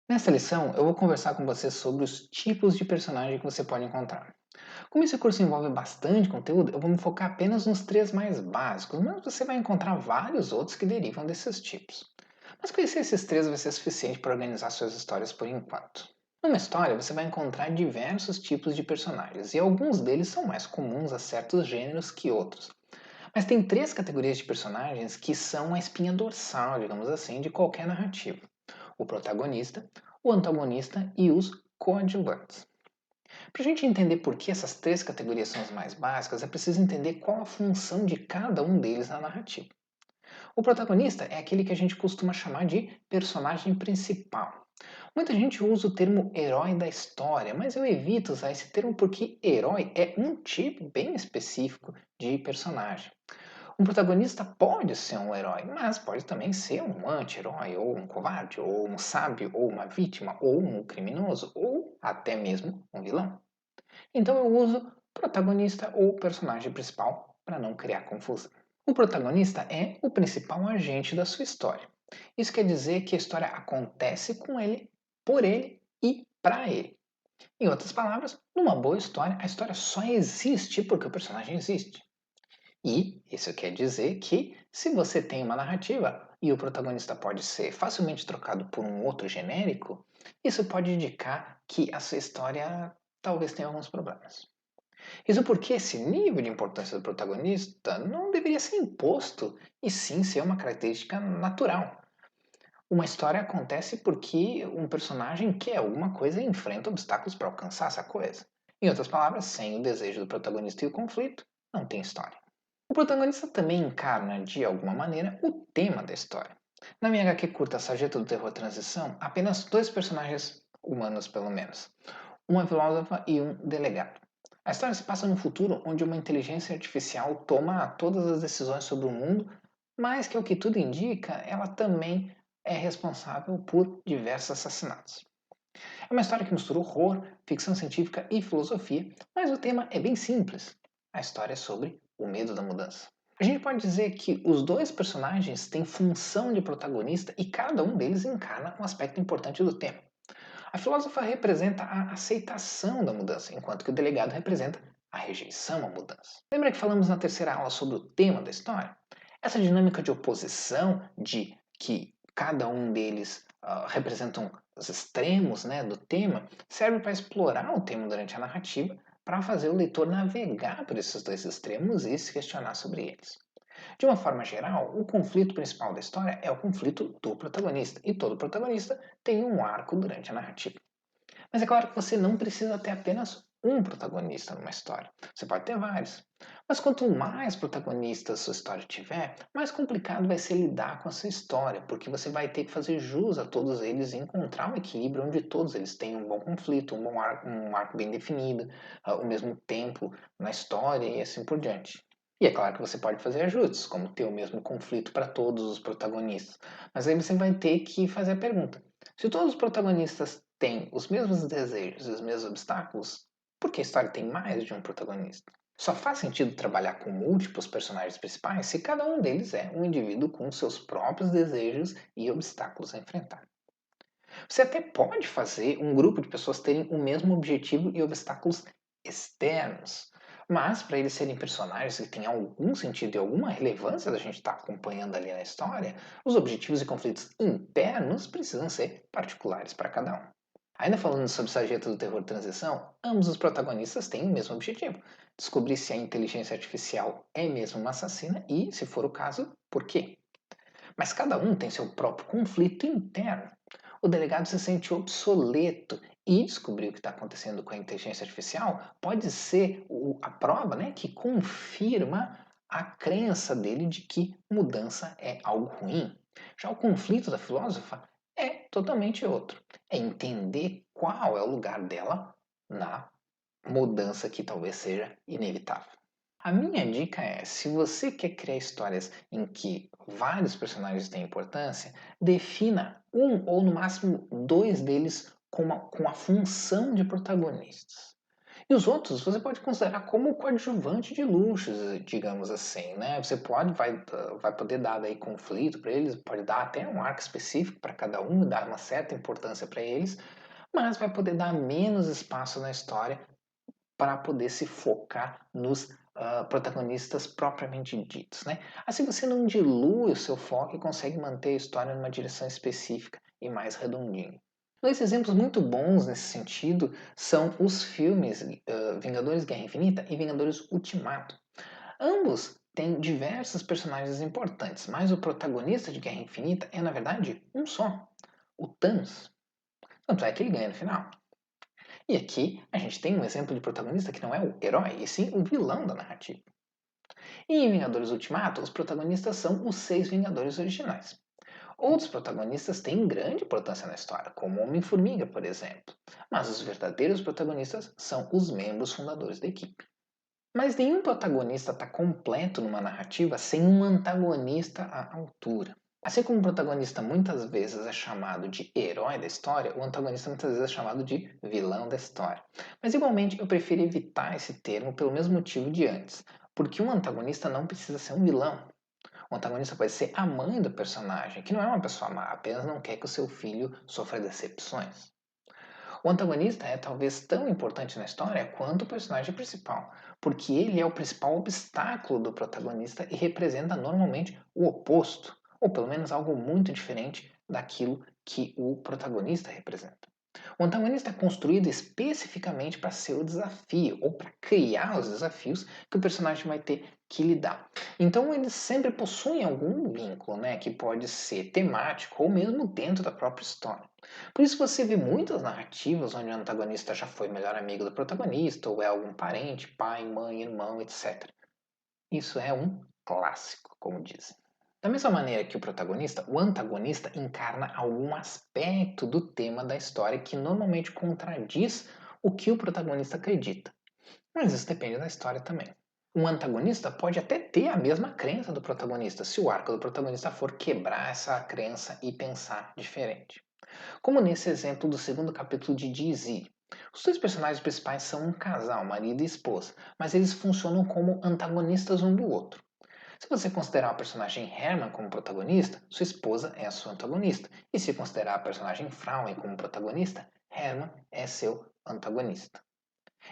Nessa lição, eu vou conversar com você sobre os tipos de personagem que você pode encontrar. Como esse curso envolve bastante conteúdo, eu vou me focar apenas nos três mais básicos, mas você vai encontrar vários outros que derivam desses tipos. Mas conhecer esses três vai ser suficiente para organizar suas histórias por enquanto. Numa história, você vai encontrar diversos tipos de personagens, e alguns deles são mais comuns a certos gêneros que outros. Mas tem três categorias de personagens que são a espinha dorsal, digamos assim, de qualquer narrativa: o protagonista, o antagonista e os coadjuvantes. Para a gente entender por que essas três categorias são as mais básicas, é preciso entender qual a função de cada um deles na narrativa. O protagonista é aquele que a gente costuma chamar de personagem principal. Muita gente usa o termo herói da história, mas eu evito usar esse termo porque herói é um tipo bem específico de personagem. Um protagonista pode ser um herói, mas pode também ser um anti-herói, ou um covarde, ou um sábio, ou uma vítima, ou um criminoso, ou até mesmo um vilão. Então eu uso protagonista ou personagem principal para não criar confusão. O protagonista é o principal agente da sua história. Isso quer dizer que a história acontece com ele, por ele e para ele. Em outras palavras, numa boa história, a história só existe porque o personagem existe. E isso quer dizer que, se você tem uma narrativa e o protagonista pode ser facilmente trocado por um outro genérico, isso pode indicar que a sua história talvez tenha alguns problemas. Isso porque esse nível de importância do protagonista não deveria ser imposto, e sim ser uma característica natural. Uma história acontece porque um personagem quer alguma coisa e enfrenta obstáculos para alcançar essa coisa. Em outras palavras, sem o desejo do protagonista e o conflito, não tem história. O protagonista também encarna, de alguma maneira, o tema da história. Na minha HQ curta Sarjeta do Terror Transição, apenas dois personagens humanos, pelo menos: uma filósofa e um delegado. A história se passa num futuro onde uma inteligência artificial toma todas as decisões sobre o mundo, mas que, ao que tudo indica, ela também é responsável por diversos assassinatos. É uma história que mistura horror, ficção científica e filosofia, mas o tema é bem simples. A história é sobre o medo da mudança. A gente pode dizer que os dois personagens têm função de protagonista e cada um deles encarna um aspecto importante do tema. A filósofa representa a aceitação da mudança, enquanto que o delegado representa a rejeição à mudança. Lembra que falamos na terceira aula sobre o tema da história? Essa dinâmica de oposição, de que cada um deles representam os extremos, né, do tema, serve para explorar o tema durante a narrativa, para fazer o leitor navegar por esses dois extremos e se questionar sobre eles. De uma forma geral, o conflito principal da história é o conflito do protagonista, e todo protagonista tem um arco durante a narrativa. Mas é claro que você não precisa ter apenas um protagonista numa história. Você pode ter vários. Mas quanto mais protagonistas sua história tiver, mais complicado vai ser lidar com essa história, porque você vai ter que fazer jus a todos eles e encontrar um equilíbrio onde todos eles têm um bom conflito, um arco bem definido, o mesmo tempo na história e assim por diante. E é claro que você pode fazer ajustes, como ter o mesmo conflito para todos os protagonistas. Mas aí você vai ter que fazer a pergunta: se todos os protagonistas têm os mesmos desejos e os mesmos obstáculos, por que a história tem mais de um protagonista? Só faz sentido trabalhar com múltiplos personagens principais se cada um deles é um indivíduo com seus próprios desejos e obstáculos a enfrentar. Você até pode fazer um grupo de pessoas terem o mesmo objetivo e obstáculos externos, mas para eles serem personagens que têm algum sentido e alguma relevância da gente estar acompanhando ali na história, os objetivos e conflitos internos precisam ser particulares para cada um. Ainda falando sobre Sarjeta do Terror Transição, ambos os protagonistas têm o mesmo objetivo: descobrir se a inteligência artificial é mesmo uma assassina e, se for o caso, por quê. Mas cada um tem seu próprio conflito interno. O delegado se sente obsoleto e descobrir o que está acontecendo com a inteligência artificial pode ser a prova, né, que confirma a crença dele de que mudança é algo ruim. Já o conflito da filósofa é totalmente outro. É entender qual é o lugar dela na mudança que talvez seja inevitável. A minha dica é: se você quer criar histórias em que vários personagens têm importância, defina um ou no máximo dois deles com a função de protagonistas. E os outros você pode considerar como coadjuvante de luxos, digamos assim, né? Você vai poder dar daí conflito para eles, pode dar até um arco específico para cada um, dar uma certa importância para eles, mas vai poder dar menos espaço na história para poder se focar nos protagonistas propriamente ditos, né? Assim você não dilui o seu foco e consegue manter a história numa direção específica e mais redondinha. Dois exemplos muito bons nesse sentido são os filmes Vingadores Guerra Infinita e Vingadores Ultimato. Ambos têm diversos personagens importantes, mas o protagonista de Guerra Infinita é, na verdade, um só: o Thanos. Tanto é que ele ganha no final. E aqui a gente tem um exemplo de protagonista que não é o herói, e sim o vilão da narrativa. E em Vingadores Ultimato, os protagonistas são os seis Vingadores originais. Outros protagonistas têm grande importância na história, como o Homem-Formiga, por exemplo. Mas os verdadeiros protagonistas são os membros fundadores da equipe. Mas nenhum protagonista está completo numa narrativa sem um antagonista à altura. Assim como o protagonista muitas vezes é chamado de herói da história, o antagonista muitas vezes é chamado de vilão da história. Mas igualmente eu prefiro evitar esse termo pelo mesmo motivo de antes, porque um antagonista não precisa ser um vilão. O antagonista pode ser a mãe do personagem, que não é uma pessoa má, apenas não quer que o seu filho sofra decepções. O antagonista é talvez tão importante na história quanto o personagem principal, porque ele é o principal obstáculo do protagonista e representa normalmente o oposto, ou pelo menos algo muito diferente daquilo que o protagonista representa. O antagonista é construído especificamente para ser o desafio, ou para criar os desafios que o personagem vai ter que lidar. Então eles sempre possuem algum vínculo, né, que pode ser temático ou mesmo dentro da própria história. Por isso você vê muitas narrativas onde o antagonista já foi melhor amigo do protagonista, ou é algum parente, pai, mãe, irmão, etc. Isso é um clássico, como dizem. Da mesma maneira que o protagonista, o antagonista encarna algum aspecto do tema da história que normalmente contradiz o que o protagonista acredita. Mas isso depende da história também. Um antagonista pode até ter a mesma crença do protagonista, se o arco do protagonista for quebrar essa crença e pensar diferente. Como nesse exemplo do segundo capítulo de DayZ. Os dois personagens principais são um casal, marido e esposa, mas eles funcionam como antagonistas um do outro. Se você considerar o personagem Herman como protagonista, sua esposa é a sua antagonista. E se considerar a personagem Frauen como protagonista, Herman é seu antagonista.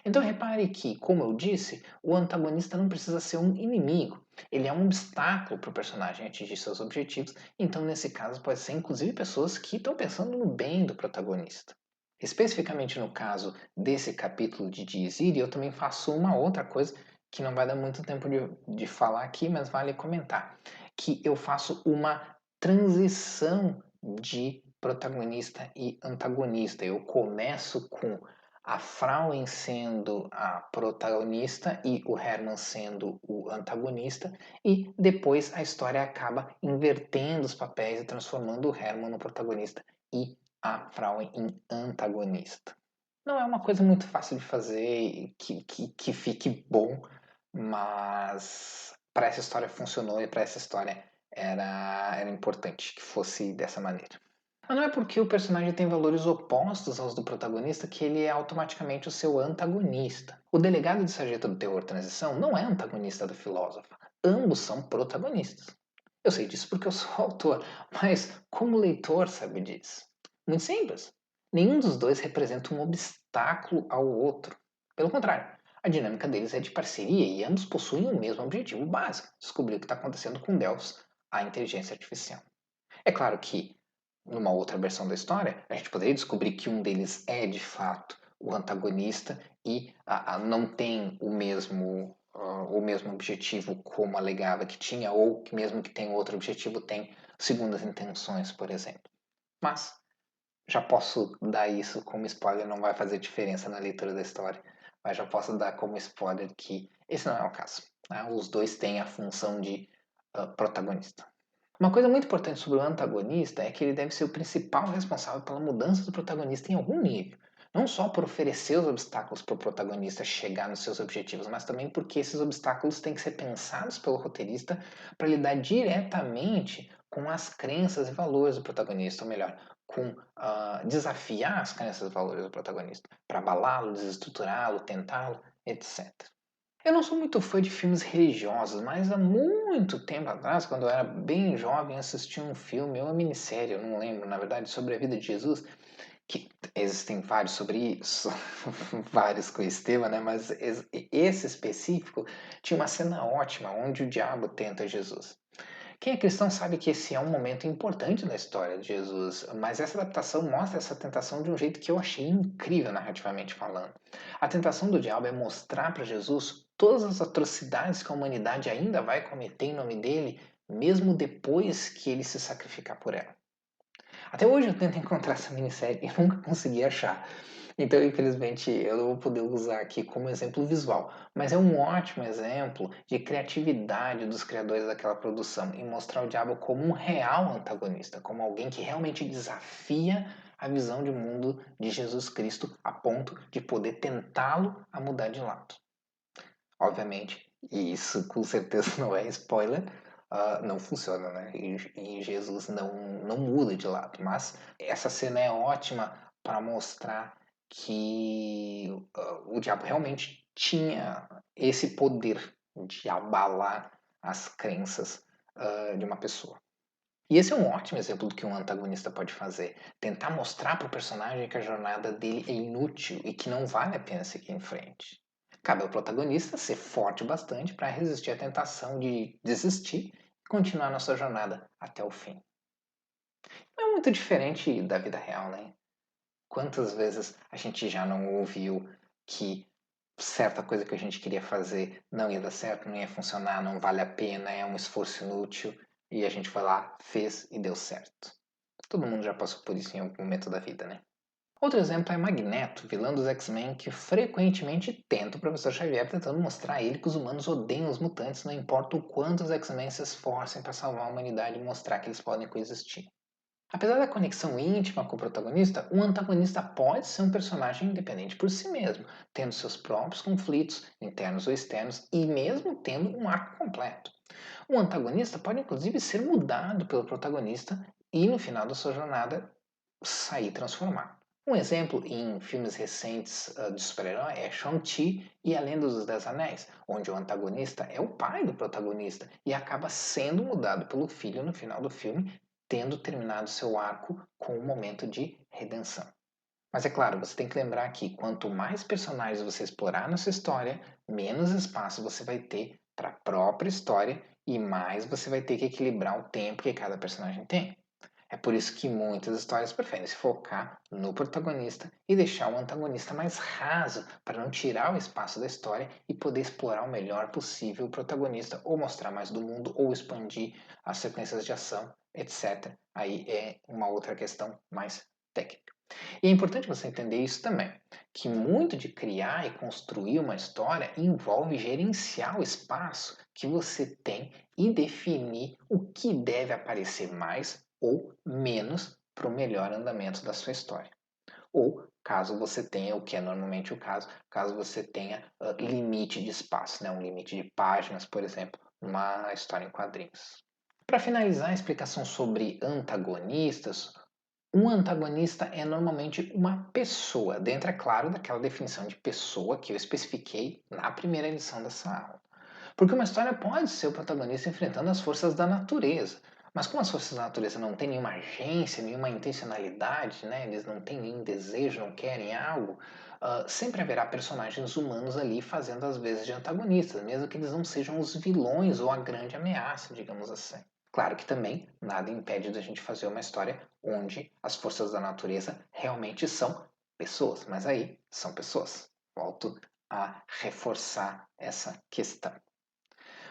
Então repare que, como eu disse, o antagonista não precisa ser um inimigo. Ele é um obstáculo para o personagem atingir seus objetivos. Então, nesse caso, pode ser inclusive pessoas que estão pensando no bem do protagonista. Especificamente no caso desse capítulo de Dizzy, eu também faço uma outra coisa que não vai dar muito tempo de falar aqui, mas vale comentar. Que eu faço uma transição de protagonista e antagonista. Eu começo com a Frauen sendo a protagonista e o Herman sendo o antagonista, e depois a história acaba invertendo os papéis e transformando o Herman no protagonista e a Frauen em antagonista. Não é uma coisa muito fácil de fazer que fique bom, mas para essa história funcionou e para essa história era importante que fosse dessa maneira. Mas não é porque o personagem tem valores opostos aos do protagonista que ele é automaticamente o seu antagonista. O delegado de sargento do terror transição não é antagonista do filósofo. Ambos são protagonistas. Eu sei disso porque eu sou autor, mas como leitor sabe disso? Muito simples. Nenhum dos dois representa um obstáculo ao outro. Pelo contrário, a dinâmica deles é de parceria e ambos possuem o mesmo objetivo básico: descobrir o que está acontecendo com Delphos, a inteligência artificial. É claro que numa outra versão da história, a gente poderia descobrir que um deles é de fato o antagonista e não tem o mesmo objetivo como alegava que tinha, ou que mesmo que tenha outro objetivo, tem segundas intenções, por exemplo. Mas já posso dar isso como spoiler, não vai fazer diferença na leitura da história, mas já posso dar como spoiler que esse não é o caso. Né? Os dois têm a função de protagonista. Uma coisa muito importante sobre o antagonista é que ele deve ser o principal responsável pela mudança do protagonista em algum nível. Não só por oferecer os obstáculos para o protagonista chegar nos seus objetivos, mas também porque esses obstáculos têm que ser pensados pelo roteirista para lidar diretamente com as crenças e valores do protagonista, ou melhor, com desafiar as crenças e valores do protagonista, para abalá-lo, desestruturá-lo, tentá-lo, etc. Eu não sou muito fã de filmes religiosos, mas há muito tempo atrás, quando eu era bem jovem, assisti um filme, ou uma minissérie, eu não lembro, na verdade, sobre a vida de Jesus, que existem vários sobre isso, vários com o Estevão, né? Mas esse específico tinha uma cena ótima onde o diabo tenta Jesus. Quem é cristão sabe que esse é um momento importante na história de Jesus, mas essa adaptação mostra essa tentação de um jeito que eu achei incrível narrativamente falando. A tentação do diabo é mostrar para Jesus todas as atrocidades que a humanidade ainda vai cometer em nome dele, mesmo depois que ele se sacrificar por ela. Até hoje eu tento encontrar essa minissérie e nunca consegui achar. Então, infelizmente, eu não vou poder usar aqui como exemplo visual, mas é um ótimo exemplo de criatividade dos criadores daquela produção em mostrar o diabo como um real antagonista, como alguém que realmente desafia a visão de mundo de Jesus Cristo a ponto de poder tentá-lo a mudar de lado. Obviamente, e isso com certeza não é spoiler, não funciona, né? E Jesus não muda de lado. Mas essa cena é ótima para mostrar que o diabo realmente tinha esse poder de abalar as crenças de uma pessoa. E esse é um ótimo exemplo do que um antagonista pode fazer. Tentar mostrar para o personagem que a jornada dele é inútil e que não vale a pena seguir em frente. Cabe ao protagonista ser forte bastante para resistir à tentação de desistir e continuar nossa jornada até o fim. Não é muito diferente da vida real, né? Quantas vezes a gente já não ouviu que certa coisa que a gente queria fazer não ia dar certo, não ia funcionar, não vale a pena, é um esforço inútil, e a gente foi lá, fez e deu certo. Todo mundo já passou por isso em algum momento da vida, né? Outro exemplo é Magneto, vilão dos X-Men, que frequentemente tenta o Professor Xavier tentando mostrar a ele que os humanos odeiam os mutantes, não importa o quanto os X-Men se esforcem para salvar a humanidade e mostrar que eles podem coexistir. Apesar da conexão íntima com o protagonista, o antagonista pode ser um personagem independente por si mesmo, tendo seus próprios conflitos, internos ou externos, e mesmo tendo um arco completo. O antagonista pode inclusive ser mudado pelo protagonista e, no final da sua jornada, sair transformado. Um exemplo em filmes recentes de super-herói é Shang-Chi e A Lenda dos Dez Anéis, onde o antagonista é o pai do protagonista e acaba sendo mudado pelo filho no final do filme, tendo terminado seu arco com um momento de redenção. Mas é claro, você tem que lembrar que quanto mais personagens você explorar nessa história, menos espaço você vai ter para a própria história e mais você vai ter que equilibrar o tempo que cada personagem tem. É por isso que muitas histórias preferem se focar no protagonista e deixar o antagonista mais raso para não tirar o espaço da história e poder explorar o melhor possível o protagonista ou mostrar mais do mundo ou expandir as sequências de ação, etc. Aí é uma outra questão mais técnica. E é importante você entender isso também, que muito de criar e construir uma história envolve gerenciar o espaço que você tem e definir o que deve aparecer mais ou menos para o melhor andamento da sua história. Ou, caso você tenha, o que é normalmente o caso, caso você tenha limite de espaço, né? Um limite de páginas, por exemplo, numa história em quadrinhos. Para finalizar a explicação sobre antagonistas, um antagonista é normalmente uma pessoa, dentro, é claro, daquela definição de pessoa que eu especifiquei na primeira edição dessa aula. Porque uma história pode ser o protagonista enfrentando as forças da natureza, mas como as forças da natureza não têm nenhuma agência, nenhuma intencionalidade, né? Eles não têm nenhum desejo, não querem algo, sempre haverá personagens humanos ali fazendo as vezes de antagonistas, mesmo que eles não sejam os vilões ou a grande ameaça, digamos assim. Claro que também nada impede da gente fazer uma história onde as forças da natureza realmente são pessoas, mas aí são pessoas. Volto a reforçar essa questão.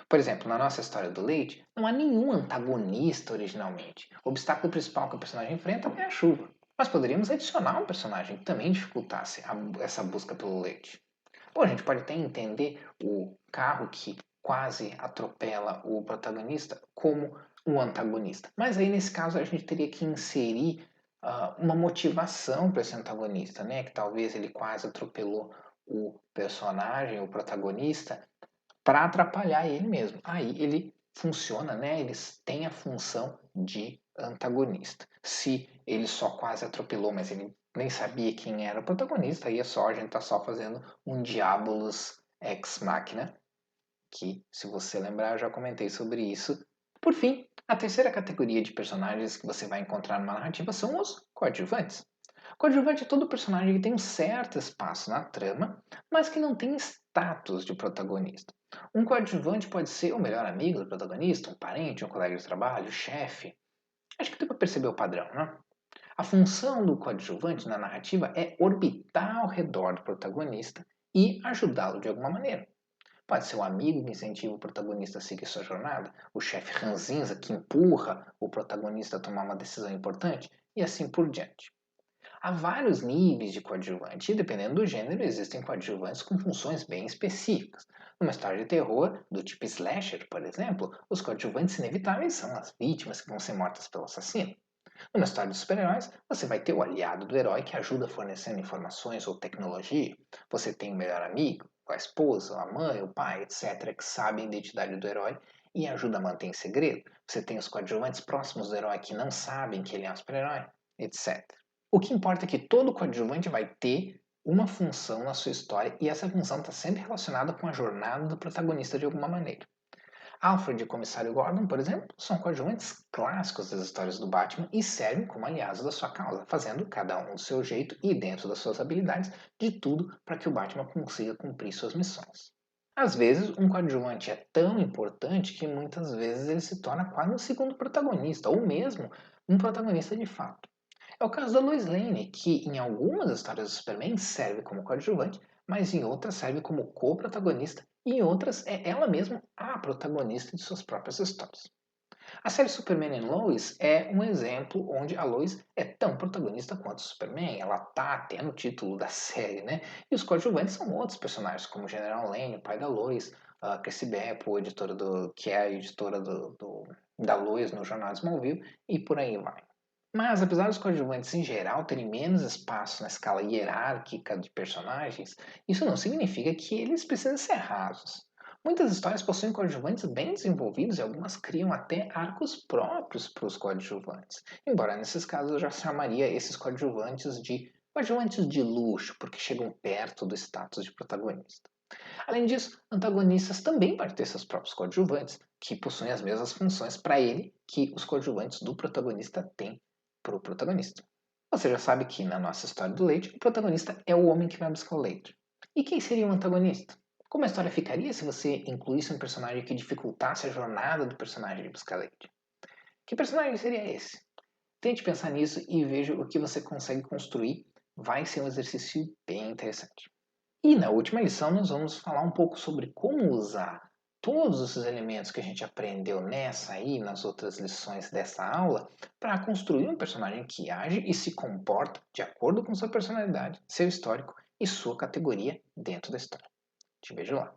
Por exemplo, na nossa história do leite, não há nenhum antagonista originalmente. O obstáculo principal que o personagem enfrenta é a chuva. Mas poderíamos adicionar um personagem que também dificultasse essa busca pelo leite. Ou a gente pode até entender o carro que quase atropela o protagonista como um antagonista. Mas aí, nesse caso, a gente teria que inserir uma motivação para esse antagonista, né? Que talvez ele quase atropelou o personagem, o protagonista, para atrapalhar ele mesmo. Aí ele funciona, né? Eles têm a função de antagonista. Se ele só quase atropelou, mas ele nem sabia quem era o protagonista, aí é só, a gente tá só fazendo um Diabolus ex machina, que, se você lembrar, eu já comentei sobre isso. Por fim, a terceira categoria de personagens que você vai encontrar numa narrativa são os coadjuvantes. Coadjuvante é todo personagem que tem um certo espaço na trama, mas que não tem status de protagonista. Um coadjuvante pode ser o melhor amigo do protagonista, um parente, um colega de trabalho, chefe. Acho que deu para perceber o padrão, né? A função do coadjuvante na narrativa é orbitar ao redor do protagonista e ajudá-lo de alguma maneira. Pode ser um amigo que incentiva o protagonista a seguir sua jornada, o chefe ranzinza que empurra o protagonista a tomar uma decisão importante, e assim por diante. Há vários níveis de coadjuvante e, dependendo do gênero, existem coadjuvantes com funções bem específicas. Numa história de terror, do tipo slasher, por exemplo, os coadjuvantes inevitáveis são as vítimas que vão ser mortas pelo assassino. Numa história de super-heróis, você vai ter o aliado do herói que ajuda fornecendo informações ou tecnologia. Você tem o melhor amigo, a esposa, a mãe, o pai, etc., que sabe a identidade do herói e ajuda a manter em segredo. Você tem os coadjuvantes próximos do herói que não sabem que ele é um super-herói, etc. O que importa é que todo coadjuvante vai ter uma função na sua história e essa função está sempre relacionada com a jornada do protagonista de alguma maneira. Alfred e o Comissário Gordon, por exemplo, são coadjuvantes clássicos das histórias do Batman e servem como aliados da sua causa, fazendo cada um do seu jeito e dentro das suas habilidades de tudo para que o Batman consiga cumprir suas missões. Às vezes, um coadjuvante é tão importante que muitas vezes ele se torna quase um segundo protagonista, ou mesmo um protagonista de fato. É o caso da Lois Lane, que em algumas histórias do Superman serve como coadjuvante, mas em outras serve como co-protagonista e em outras é ela mesma a protagonista de suas próprias histórias. A série Superman and Lois é um exemplo onde a Lois é tão protagonista quanto o Superman, ela tá tendo o título da série, né? E os coadjuvantes são outros personagens, como o General Lane, o pai da Lois, a Chrissy Beppo, que é a editora da Lois no jornal Smallville, e por aí vai. Mas, apesar dos coadjuvantes em geral terem menos espaço na escala hierárquica de personagens, isso não significa que eles precisam ser rasos. Muitas histórias possuem coadjuvantes bem desenvolvidos e algumas criam até arcos próprios para os coadjuvantes. Embora nesses casos eu já chamaria esses coadjuvantes de luxo, porque chegam perto do status de protagonista. Além disso, antagonistas também podem ter seus próprios coadjuvantes, que possuem as mesmas funções para ele que os coadjuvantes do protagonista têm para o protagonista. Você já sabe que na nossa história do leite, o protagonista é o homem que vai buscar o leite. E quem seria o antagonista? Como a história ficaria se você incluísse um personagem que dificultasse a jornada do personagem de buscar leite? Que personagem seria esse? Tente pensar nisso e veja o que você consegue construir. Vai ser um exercício bem interessante. E na última lição nós vamos falar um pouco sobre como usar todos esses elementos que a gente aprendeu nessa e nas outras lições dessa aula para construir um personagem que age e se comporta de acordo com sua personalidade, seu histórico e sua categoria dentro da história. Te vejo lá.